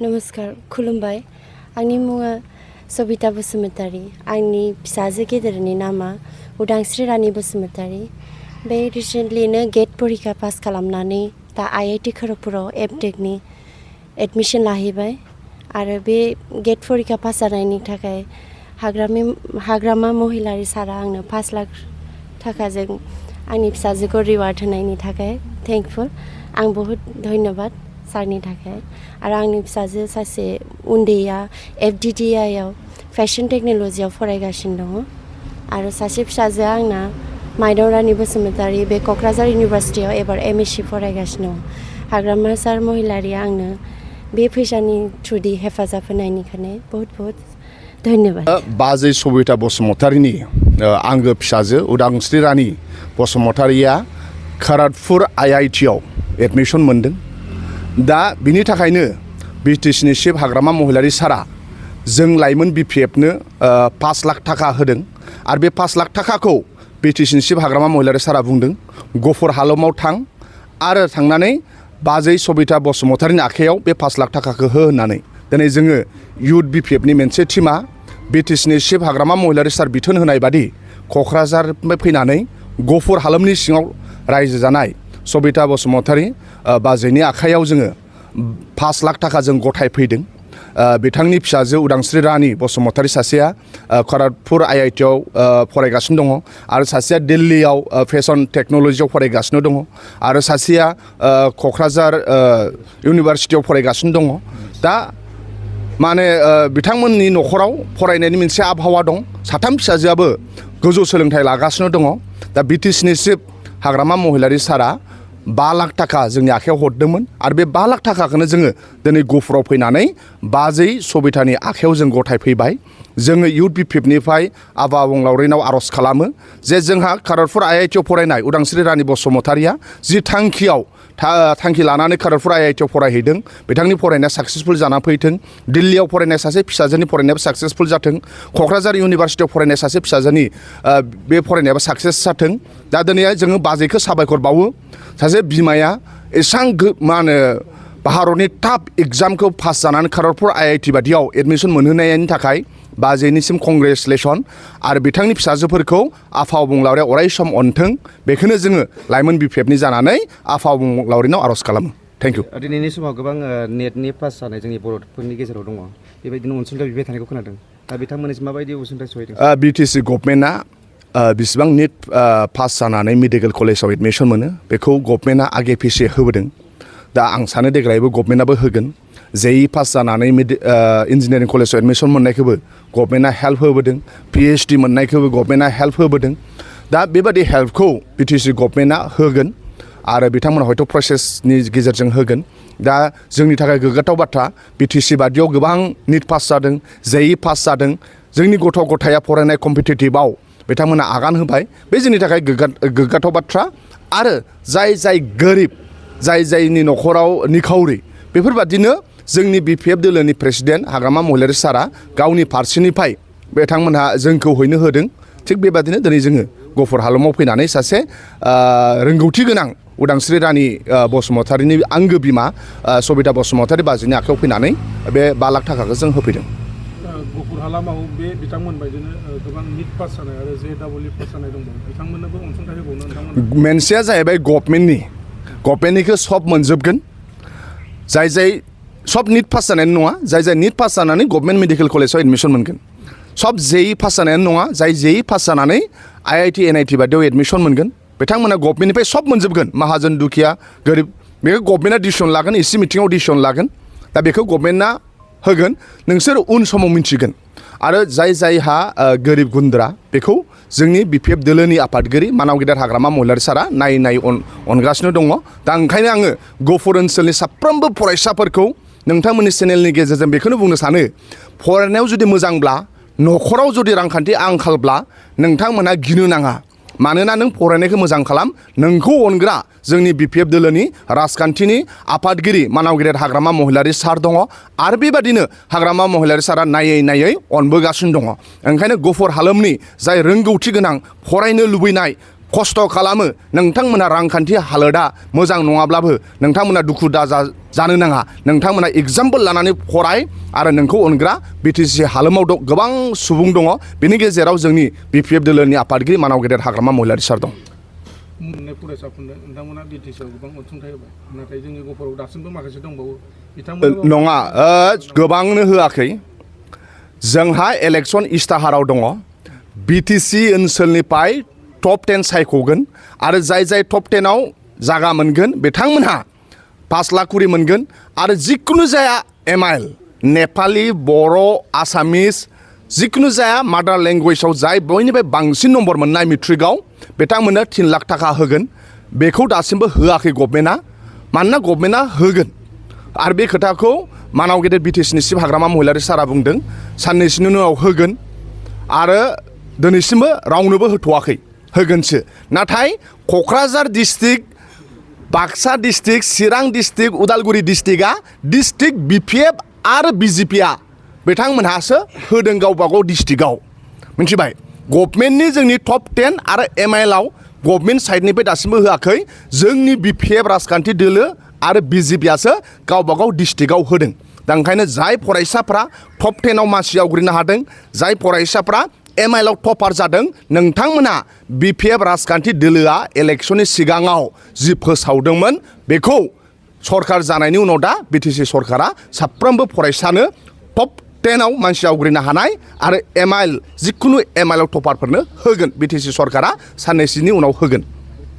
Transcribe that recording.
नमस्कार खुलुमबाय आंनि मुङा सबिता बसुमतारी आंनि फिसाजो गेदेरनि नामा उदांस्रि रानी बसुमतारी बे रिसेन्टलिनो गेट परिखा पास खालामनानै दा IIT खरगपुराव एमटेकनि एडमिशन लाहैबाय आरो बे गेट परिखा पास जानायनि थाखाय हाग्रामा महिलारी सारा आंनो 5 लाख थाखाजों आंनि फिसाजोखौ रिवार्ड होनायनि थाखाय थेंकफुल आं बहुत धन्यबाद सारनि थाखाय आरो आंनि फिसाजो सासे उन्दैया FDDI आव फेशन टेक्नोलॉजीआव फरायगासिनो दङ आरो सासे फिसाजोआ आंना माइनाव रानी बसुमतारी बे क'क्राझार इउनिभार्सिटियाव एबार MSc फरायगासिनो दं हाग्रामा सार महिलारिया आंनो बे फैसानि थ्रुयै हेफाजाब होनायनिखायनो बहुत धन्यबाद बाजै सबिता बसुमतारीनि आंगो फिसाजो उदांस्रि रानी बसुमतारीया खरगपुर IIT आव एडमिशन मोनदों दा बिनि थाखायनो BTC नि चिफ हाग्रामा महिलारी सारा जों लाइमोन BPF नो 5 लाख थाखा होदों आरो बे 5 लाख थाखाखौ BTC नि चिफ हाग्रामा महिलारी सारा बुंदों गफुर हालामाव थां आरो थांनानै बाजै सबिता बसुमतारीनि आखायाव बे 5 लाख थाखाखौ हो होननानै दिनै जोङो युथ BPF नि मोनसे टीमा BTC नि चिफ हाग्रामा महिलारी सार बिथोन होनाय बादि क'क्राझारनिफ्राय फैनानै गफुर हालामनि सिङाव रायजो जानाय सबिता बसुमतारी बाजैनि आखायाव जोङो 5 लाख थाखा जों गथाय फैदों बिथांनि फिसाजो उदांस्रि रानी बसुमतारी सासेया खरगपुर IIT आव फरायगासिनो दङ आरो सासेया दिल्लीयाव फेशन टेक्नोलॉजीआव फरायगासिनो दङ आरो सासेया क'क्राझार इउनिभार्सिटियाव फरायगासिनो दङ दा माने बिथांमोननि नखराव फरायनायनि मोनसे आबहावा दं साथाम फिसाजोआबो गोजौ सोलोंथाइ लागासिनो दङ दा BTC नि चिफ हाग्रामा महिलारी सारा 5 लाख थाखा जोंनि आखायाव हरदोंमोन आरो बे 5 लाख थाखाखौनो जोङो दिनै गफुराव फैनानै बाजै सबितानि आखायाव जों गथाय फैबाय जोङो युथ BPF निफ्राय आफा अबंलावरिनाव आर'ज खालामो जे जोंहा खरगपुर IIT आव फरायनाय उदांस्रि रानी बसुमतारीया जि थांखि लानानै खरगपुर IIT आव फरायहैदों बिथांनि फरायनाया साक्सेसफुल जाना फैथों दिल्लीयाव फरायनाय सासे फिसाजोनि फरायनायाबो साक्सेसफुल जाथों क'क्राझार इउनिभार्सिटियाव फरायनाय सासे फिसाजोनि बे फरायनायाबो साक्सेस जाथों दा दिनै जोङो बाजैखौ साबायखर बावो सासे बिमाया एसां मा होनो भारतनि टप एग्जामखौ पास जानानै खरगपुर IIT बादियाव एडमिशन मोनहोनायनि थाखाय बाजैनिसिम कंग्रेचुलेसन आरो बिथांनि फिसाजोफोरखौ आफा अबंलावरिया अराय सम अनथों बेखौनो जोङो लाइमोन BPF नि जानानै आफा अबंलावरिनाव आर'ज खालामो थेंक इउ दिनैनि समाव गोबां नेटनि पास जानाय जोंनि बर'फोरनि गेजेराव दङ बेबायदिनो अनसुंथाइ बिबाय थानायखौ खोनादों दा बिथांमोननिसिम माबायदि अनसुंथाइ सहैदों BTC गभर्नमेन्टआ बिसिबां नेट पास जानानै मेडिकेल कलेजाव एडमिशन मोनो बेखौ गभर्नमेन्टआ आगे फिसे होबोदों दा आं सानो देग्लायबो गभर्नमेन्टआबो होगोन JEE पास जानानै इन्जिनियारिं कलेजाव एडमिशन मोननायखौबो गभर्नमेन्टआ हेल्प होबोदों PhD मोननायखौबो गभर्नमेन्टआ हेल्प होबोदों दा बेबादि हेल्पखौ BTC गभर्नमेन्टआ होगोन आरो बिथांमोना हयथ' प्रसेसनि गेजेरजों होगोन दा जोंनि थाखाय गोग्गाथाव बाथ्रा BTC बादियाव गोबां निट पास जादों JEE पास जादों जोंनि गथ' गथाया फरायनाय कम्पिटिटिभआव बिथांमोना आगान होबाय बे जोंनि थाखाय गोग्गाथाव बाथ्रा आरो जाय गोरिब जायनि नखराव निखावरि बेफोरबादिनो जोंनि BPF दोलोनि प्रेसिडेन्ट हाग्रामा महिलारी सारा गावनि फारसेनिफ्राय बिथांमोनहा जोंखौ हैनो होदों थिग बेबादिनो दिनै जोङो गफुर हालामाव फैनानै सासे रोंगौथि गोनां उदांस्रि रानी बसुमतारीनि आंगो बिमा सबिता बसुमतारी बाजैनि आखायाव फैनानै बे 5 लाख थाखाखौ जों होफैदों गफुर हालामाव बे बिथांमोन बायदिनो गोबां निट पास जानाय आरो JEE पास जानाय दंमोन बिथांमोननोबो अनसुंथाइ होबावनो नोंथांमोन मोनसेया जाहैबाय गभर्नमेन्टनिखौ सब मोनजोबगोन जाय सब निट पास जानायानो नङा जाय निट पास जानानै गभर्नमेन्ट मेडिकेल कलेजाव एडमिशन मोनगोन सब JEE पास जानायानो नङा जाय JEE पास जानानै IIT NIT बादियाव एडमिशन मोनगोन बिथांमोना गभर्नमेन्टनिफ्राय सब मोनजोबगोन माहाजोन दुखिया गोरिब बेखौ गभर्नमेन्टआ डिसिसन लागोन एसे मिटिङाव डिसिसन लागोन दा बेखौ गभर्नमेन्टआ होगोन नोंसोर उन समाव मिन्थिगोन आरो जायहा गोरिब गुन्द्रा बेखौ जोंनि BPF दोलोनि आफादगिरि मानाव गेदेर हाग्रामा महिलारी सारा नायै अनगासिनो दङ दा ओंखायनो आङो गफुर ओनसोलनि साफ्रोमबो फरायसाफोरखौ नोंथांमोननि चेनेलनि गेजेरजों बेखौनो बुंनो सानो फरायनायाव जुदि मोजांब्ला नखराव जुदि रांखान्थि आंखालब्ला नोंथांमोनहा गिनो नाङा मानोना नों फरायनायखौ मोजां खालाम नोंखौ अनग्रा जोंनि BPF दोलोनि राजखान्थिनि आफादगिरि मानाव गेदेर हाग्रामा महिलारी सार दङ आरो बेबादिनो हाग्रामा महिलारी सारा नायै अनबोगासिनो दङ ओंखायनो गफुर हालामनि जाय रोंगौथि गोनां फरायनो लुबैनाय खस्थ' खालामो नोंथांमोना रांखान्थि हालोदा मोजां नङाब्लाबो नोंथांमोना दुखु दाजा जानो नाङा नोंथांमोना एग्जाम्पोल लानानै फराय आरो नोंखौ अनग्रा बिटिसि हालामाव गोबां सुबुं दङ बेनि गेजेराव जोंनि बिपिएफ दोलोनि आफादगिरि मानाव गेदेर हाग्रामा महिलारि सार दं मोननाय फरायसाफोरनो नोंथांमोना बिटिसिआव गोबां अनसुंथाइ होबाय नाथाय जोंनि गफुराव दासिमबो माखासे दंबावो बिथांमोना नङा गोबांनो होआखै जोंहा इलेक्सन इस्ताहाराव दङ बिटिसि ओनसोलनिफ्राय टप 10 सायख'गोन आरो जाय टप 10आव जागा मोनगोन बिथांमोनहा 5 लाख करि मोनगोन आरो जिखुनु जाया एमआइएल नेपाली बर' आसामिस जिखुनु जाया मादार लेंगुवेजाव जाय बयनिफ्राय बांसिन नम्बर मोननाय मेट्रिकआव बिथांमोननो 3 लाख थाखा होगोन बेखौ दासिमबो होआखै गभर्नमेन्टआ मानोना गभर्नमेन्टआ होगोन आरो बे खोथाखौ मानाव गेदेर बिटिसिनि चिफ हाग्रामा महिलारि सारा बुंदों साननैसोनि उनाव होगोन आरो दिनैसिमबो रावनोबो होथ'वाखै होगोनसो नाथाय क'क्राझार डिस्ट्रिक्ट बाक्सा डिस्ट्रिक्ट चिरां डिस्ट्रिक्ट उदालगुरि डिस्ट्रिक्टआ डिस्ट्रिक्ट बिपिएफ आरो बिजेपिआ बिथांमोनहासो होदों गावबागाव डिस्ट्रिक्टआव मिथिबाय गभर्नमेन्टनि जोंनि टप 10 आरो एमआइएलआव गभर्नमेन्ट साइडनिफ्राय दासिमबो होआखै जोंनि बिपिएफ राजखान्थि दोलो आरो बिजेपिआसो गावबागाव डिस्ट्रिक्टआव होदों दा ओंखायनो जाय फरायसाफ्रा टप 10आव मासि आवग्रिनो हादों जाय फरायसाफ्रा एमआइएलआव टपार जादों नोंथांमोना बिपिएफ राजखान्थि दोलोआ इलेक्सननि सिगाङाव जि फोसावदोंमोन बेखौ सरकार जानायनि उनाव दा बिटिसि सरकारा साफ्रोमबो फरायसानो टप 10आव मानसि आवग्रिनो हानाय आरो एमआइएल जिखुनु एमआइएलआव टपारफोरनो होगोन बिटिसि सरकारा साननैसोनि उनाव होगोन